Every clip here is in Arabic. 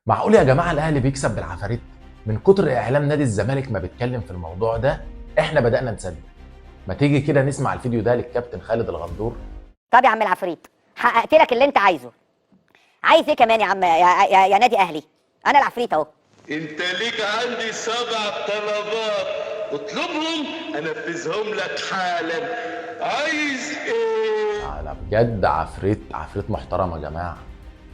معقول يا جماعه الاهلي بيكسب بالعفاريت؟ من كتر اعلام نادي الزمالك ما بيتكلم في الموضوع ده احنا بدانا نصدق. ما تيجي كده نسمع الفيديو ده للكابتن خالد الغندور. طب يا عم العفريت، حققت لك اللي انت عايزه. عايز ايه كمان يا عم يا نادي اهلي؟ انا العفريت اهو. انت ليك عندي 7 طلبات، اطلبهم انفذهم لك حالا. عايز ايه؟ لا بجد عفريت محترم يا جماعه.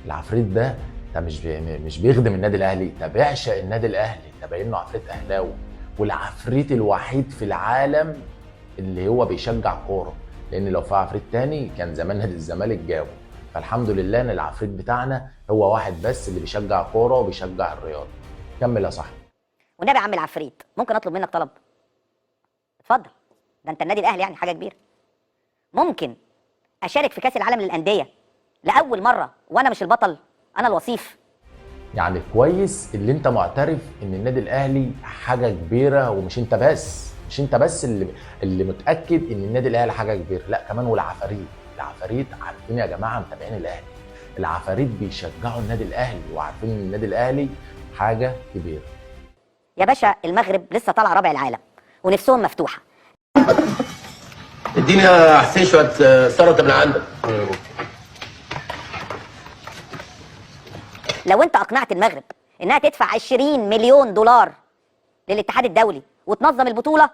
العفريت ده مش بيخدم النادي الاهلي، ده بيعشق النادي الاهلي، ده باين له عفريت اهلاوي، والعفريت الوحيد في العالم اللي هو بيشجع كوره، لان لو في عفريت تاني كان زمان نادي الزمالك جابه. فالحمد لله ان العفريت بتاعنا هو واحد بس اللي بيشجع كوره وبيشجع الرياضه. كمل يا صاحبي. والنبي يا عم العفريت، ممكن اطلب منك طلب؟ اتفضل، ده انت النادي الاهلي يعني حاجه كبيره. ممكن اشارك في كاس العالم للانديه لاول مره وانا مش البطل، انا الوصيف؟ يعني كويس اللي انت معترف ان النادي الاهلي حاجه كبيره، ومش انت بس، مش انت بس اللي متاكد ان النادي الاهلي حاجه كبيره، لا كمان العفاريت عارفين يا جماعه، متابعين الاهلي. العفاريت بيشجعوا النادي الاهلي وعارفين ان النادي الاهلي حاجه كبيره. يا باشا المغرب لسه طالعه رابع العالم ونفسهم مفتوحه. اديني يا حسين شويه سلطه من عندك. لو انت اقنعت المغرب انها تدفع 20 مليون دولار للاتحاد الدولي وتنظم البطوله،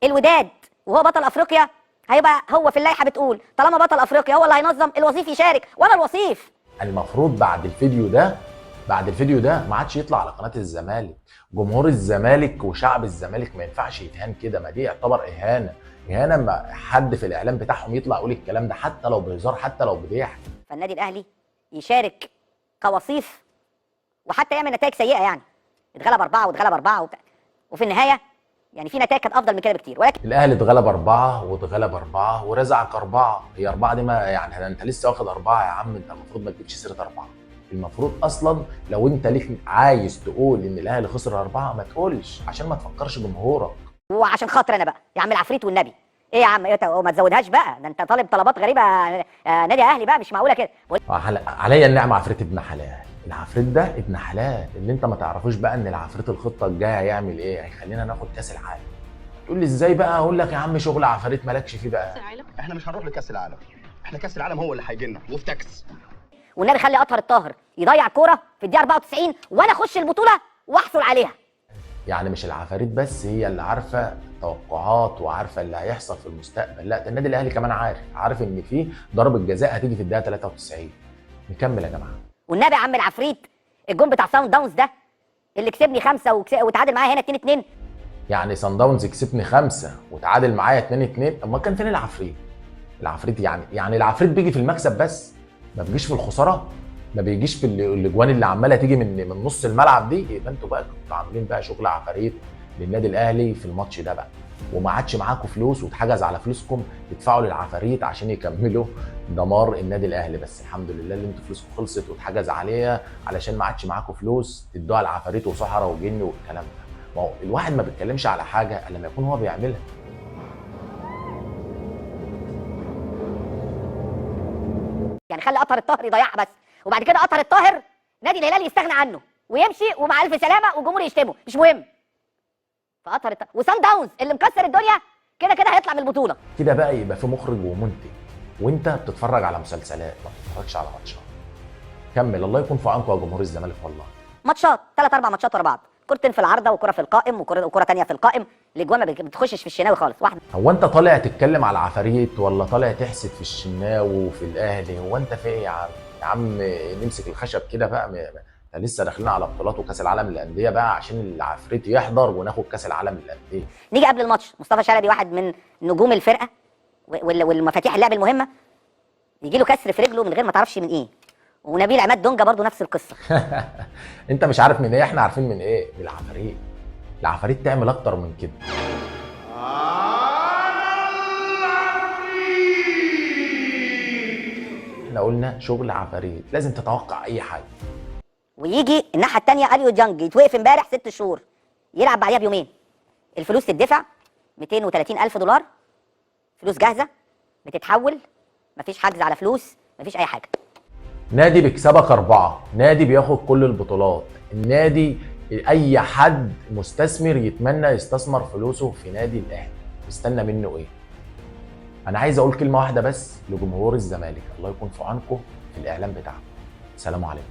الوداد وهو بطل افريقيا هيبقى هو في اللائحه بتقول طالما بطل افريقيا هو اللي هينظم، الوصيف يشارك وانا الوصيف. المفروض بعد الفيديو ده ما عادش يطلع على قناه الزمالك. جمهور الزمالك وشعب الزمالك ما ينفعش يتهان كده، ما دي يعتبر اهانه اما حد في الاعلام بتاعهم يطلع يقول الكلام ده، حتى لو بهزار، حتى لو بضحك. فالنادي الاهلي يشارك كوصيف وحتى يعمل نتائج سيئه، يعني اتغلب 4 واتغلب 4 وفي النهايه يعني في نتائج كانت افضل من كده بكتير، ولكن الاهلي اتغلب 4 واتغلب 4 ورزعك 4، هي 4 دي ما يعني ده انت لسه واخد 4 يا عم، انت المفروض ما تجيبش سيره 4. المفروض اصلا لو انت ليك عايز تقول ان الاهلي خسر 4 ما تقولش، عشان ما تفكرش جمهورك. وعشان خاطر انا بقى يا عم العفريت والنبي، ايه يا عم ايه وما تزودهاش بقى، ده انت طالب طلبات غريبه. نادي اهلي بقى مش معقوله كده. عليا النعمه عفريت ابن حلال. العفريت ده ابن حلال، اللي انت ما تعرفوش بقى ان العفريت الخطه الجايه هيعمل ايه، هيخلينا ناخد كاس العالم. تقول لي ازاي بقى؟ اقول لك يا عم شغل عفاريت مالكش فيه بقى. احنا مش هنروح لكاس العالم، احنا كاس العالم هو اللي هيجي لنا وفي تاكس. والنبي خلي اطهر الطاهر يضيع الكوره في الدقيقه 94 وانا اخش البطوله واحصل عليها. يعني مش العفاريت بس هي اللي عارفه توقعات وعارفه اللي هيحصل في المستقبل، لا ده النادي الاهلي كمان عارف ان في ضربه جزاء هتيجي في الدقيقه 93. نكمل يا جماعه. والنبي يا عم العفريت، الجون بتاع ساوند داونز ده اللي كسبني 5 وتعادل معايا هنا 2-2. يعني صن داونز كسبني 5 وتعادل معايا 2-2، اما كان فين العفريت؟ العفريت يعني العفريت بيجي في المكسب بس، ما بيجيش في الخساره، ما بيجيش في الاجوان اللي عماله تيجي من نص الملعب دي. يبقى انتوا بقى كنتوا عاملين بقى شغل عفاريت للنادي الاهلي في الماتش ده بقى، وما عادش معاكم فلوس واتحجز على فلوسكم تدفعوا للعفاريت عشان يكملوا دمار النادي الاهلي. بس الحمد لله اللي انتوا فلوسكم خلصت واتحجز عليها، علشان ما عادش معاكم فلوس تدوها لعفاريت وصحراء وجن والكلام ده. ما هو الواحد ما بيتكلمش على حاجه الا لما يكون هو بيعملها. يعني خلي اطهر الطاهر يضيعها بس، وبعد كده اطهر الطاهر نادي الهلال يستغنى عنه ويمشي ومع الف سلامه والجمهور يشتمه، مش مهم. فاطهر الطاهر وسان داونز اللي مكسر الدنيا كده كده هيطلع من البطوله. كده بقى يبقى في مخرج ومنتج، وانت بتتفرج على مسلسلات ما بتتفرجش على ماتشات. كمل، الله يكون في عونكم يا جمهور الزمالك والله. ماتشات 3 4 ماتشات ورا بعض، كورتين في العارضه وكره في القائم وكره ثانيه في القائم، الاجوان ما بتخشش في الشناوي خالص. واحده هو انت طالع تتكلم على العفاريت ولا طالع تحسد في الشناوي وفي الاهلي؟ هو انت في ايه يا عم؟ يا عم نمسك الخشب كده بقى، لسه داخلين على بطولات وكاس العالم للانديه بقى عشان العفريت يحضر وناخد كاس العالم للانديه. نيجي قبل الماتش، مصطفى شلبي واحد من نجوم الفرقه والمفاتيح اللعب المهمه يجي له كسر في رجله من غير ما تعرفش من ايه. ونبيل عماد دونجا برضو نفس القصه. انت مش عارف من ايه، احنا عارفين من ايه. من العفاريت. العفاريت تعمل اكتر من كده. احنا قلنا شغل عفاريت، لازم تتوقع اي حاجه. ويجي الناحيه الثانيه اليو ديانج يتوقف امبارح 6 شهور يلعب بعديها بيومين، الفلوس تدفع 230,000 دولار، فلوس جاهزه بتتحول، مفيش حجز على فلوس، مفيش اي حاجه. نادي بيكسبك 4، نادي بياخد كل البطولات، النادي اي حد مستثمر يتمنى يستثمر فلوسه في نادي الاهلي، استنى منه ايه؟ انا عايز اقول كلمه واحده بس لجمهور الزمالك، الله يكون في عونكم في الاعلام بتاعكم. سلام عليكم.